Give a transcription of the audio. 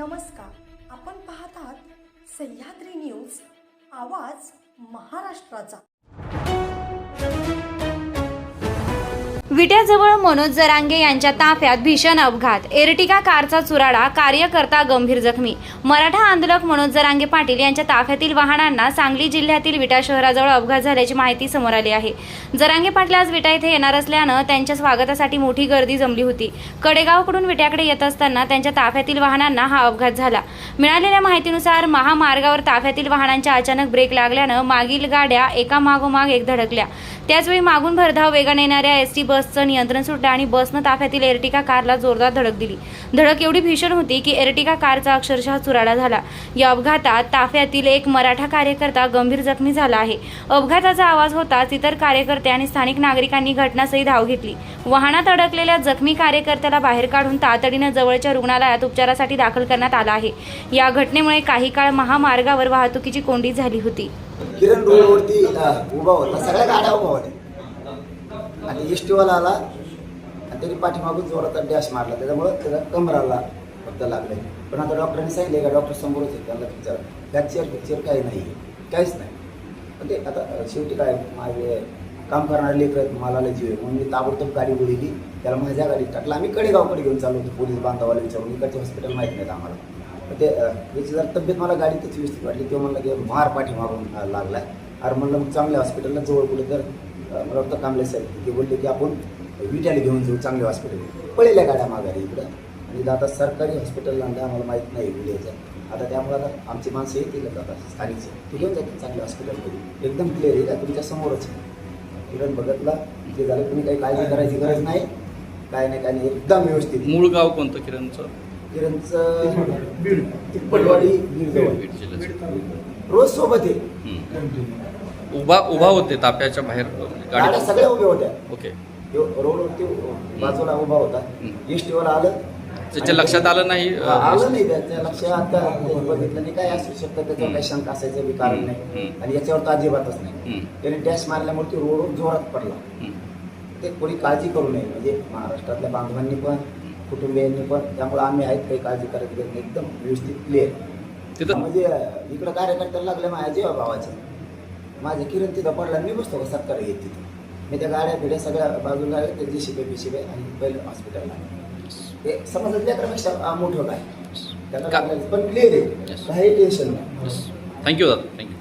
नमस्कार, आपण पाहत आहात सह्याद्री न्यूज, आवाज महाराष्ट्राचा। विट्याजवळ मनोज जरांगे यांच्या ताफ्यात भीषण अपघात, एर्टिगा कारचा चुराडा, कार्यकर्ता गंभीर जखमी। मराठा आंदोलक मनोज जरांगे पाटील यांच्या ताफ्यातील वाहनांना सांगली जिल्ह्यातील विटा शहराजवळ अपघात झाल्याची माहिती समोर आली आहे। जरांगे पाटील आज विटा येथे येणार असल्यानं त्यांच्या स्वागतासाठी मोठी गर्दी जमली होती। कडेगावकडून विट्याकडे येत असताना त्यांच्या ताफ्यातील वाहनांना हा अपघात झाला। मिळालेल्या माहितीनुसार महामार्गावर ताफ्यातील वाहनांच्या अचानक ब्रेक लागल्यानं मागील गाड्या एकामागोमाग एक धडकल्या। त्याचवेळी मागून भरधाव वेगाने येणाऱ्या एसटी बसचं नियंत्रण सुटलं आणि बसनं ताफ्यातील एर्टिगा कारला जोरदार धडक दिली। धडक एवढी भीषण होती की एर्टिगा कारचा अक्षरशः चुराडा झाला। या अपघातात ताफ्यातील एक मराठा कार्यकर्ता गंभीर जखमी झाला आहे। अपघाताचा आवाज होताच इतर कार्यकर्ते आणि स्थानिक नागरिकांनी घटनास्थळी धाव घेतली। वाहनात अडकलेल्या जखमी कार्यकर्त्याला बाहेर काढून तातडीनं जवळच्या रुग्णालयात उपचारासाठी दाखल करण्यात आला आहे। या घटनेमुळे काही काळ महामार्गावर वाहतुकीची कोंडी झाली होती। किरण रोडवरती उभा होता, सगळ्या गाड्या उभा होत्या आणि एसटीवाला आला आणि त्यांनी पाठीमागून जोराचा डॅश मारला, त्याच्यामुळं त्याला कमराला फक्त लागले। पण आता डॉक्टरांनी सांगितले का डॉक्टर समोरच आहे, त्यांना फ्रॅक्चर काही नाही, काहीच नाही। पण ते आता शेवटी काय, माझे काम करणारे लेकर मला जीव आहे म्हणून मी ताबडतोब गाडी बोलली, त्याला माझ्या गाडीत टाकला। आम्ही कडेगावकडे घेऊन चाललो होतो, पोलीस बांधवाला विचारून, इकडचे हॉस्पिटल माहीत नाहीत आम्हाला। ते याची जर तब्येत मला गाडीतच व्यवस्थित वाटली, तेव्हा म्हणलं की मार पाठीमागून लागला आहे। अरे म्हणलं मग चांगल्या हॉस्पिटलला जवळ कुठे तर मला वाटतं कांबळे साहेब ते बोलले की आपण विट्याला घेऊन जाऊ चांगल्या हॉस्पिटल। पळेल्या गाड्या माघारी इकडं आणि आता सरकारी हॉस्पिटलला आम्हाला माहीत नाही विड्याचं। आता त्यामुळे आता आमची माणसं येतील आता स्थानिकचे, ते घेऊन जातील चांगल्या हॉस्पिटलमध्ये, एकदम क्लिअर आहे का तुमच्या समोरच किरण बघतला ते झालं। तुम्ही काही काळजी करायची गरज नाही, काय नाही, एकदम व्यवस्थित। मूळ गाव कोणतं किरणचं? किरणचं तिप्पटवाडी, रोज सोबत आहे। उभा होते ताफ्याच्या बाहेर गाड्या सगळ्या उभ्या होत्या। ओके, रोडवरती बाजूला उभा होता, एसटीवाला आलं, त्याच्या लक्षात आलं नाही? आलं नाही, त्याच्या लक्षात बघितलं नाही, काय असू शकतं त्याच्यावर काही शंका असायचं बी कारण नाही आणि याच्यावर तर अजिबातच नाही। त्याने डॅश मारल्यामुळे ती रोडवर जोरात पडला। ते कोणी काळजी करू नये, म्हणजे महाराष्ट्रातल्या बांधवांनी पण कुटुंबियांनी पण, त्यामुळे आम्ही आहेत काही काळजी करायची गरज नाही, एकदम व्यवस्थित क्लिअर तिथं। म्हणजे इकडं कार्यकर्त्याला लागलं माझ्या जेव्हा भावाचं, माझे किरण तिथं पडला, मी बसतो का सत्कार घेत तिथं, मी त्या गाड्या बिड्या सगळ्या बाजूला ते जीसीबी बिसीबी आणि पहिलं हॉस्पिटलला ते समजलं त्यापेक्षा मोठं काय त्याला पण क्लिअर आहे, काही टेन्शन नाही। थँक्यू दादा, थँक्यू।